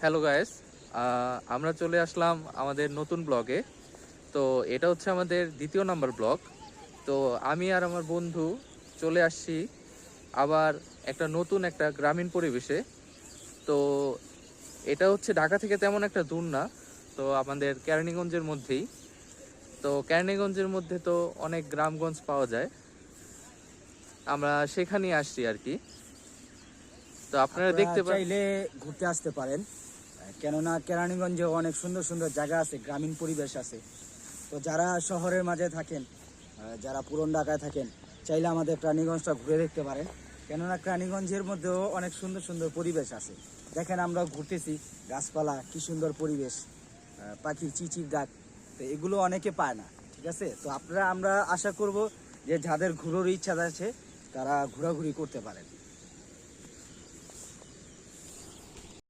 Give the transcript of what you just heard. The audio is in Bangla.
হ্যালো গাইস, আমরা চলে আসলাম আমাদের নতুন ব্লগে। তো এটা হচ্ছে আমাদের দ্বিতীয় নাম্বার ব্লগ। তো আমি আর আমার বন্ধু চলে আসছি আবার একটা গ্রামীণ পরিবেশে। তো এটা হচ্ছে ঢাকা থেকে তেমন একটা দূর না, তো আমাদের কেরানীগঞ্জের মধ্যেই। তো কেরানীগঞ্জের মধ্যে তো অনেক গ্রামগঞ্জ পাওয়া যায়, আমরা সেখানেই আসছি আর কি। তো আপনারা আপনারা দেখতে পান। চাইলে ঘুরতে আসতে পারেন, কেননা কেরানীগঞ্জে অনেক সুন্দর সুন্দর জায়গা আছে, গ্রামীণ পরিবেশ আছে। তো যারা শহরের মাঝে থাকেন, যারা পুরন ঢাকায় থাকেন, চাইলে আমাদের কেরানীগঞ্জটা ঘুরে দেখতে পারেন। কেননা কেরানীগঞ্জের মধ্যেও অনেক সুন্দর সুন্দর পরিবেশ আছে। দেখেন আমরা ঘুরতেছি, গাছপালা, কি সুন্দর পরিবেশ, পাখির চিচির ডাক, তো এগুলো অনেকে পায় না। ঠিক আছে, তো আমরা আশা করব যে যাদের ঘুরোর ইচ্ছা আছে তারা ঘোরাঘুরি করতে পারেন।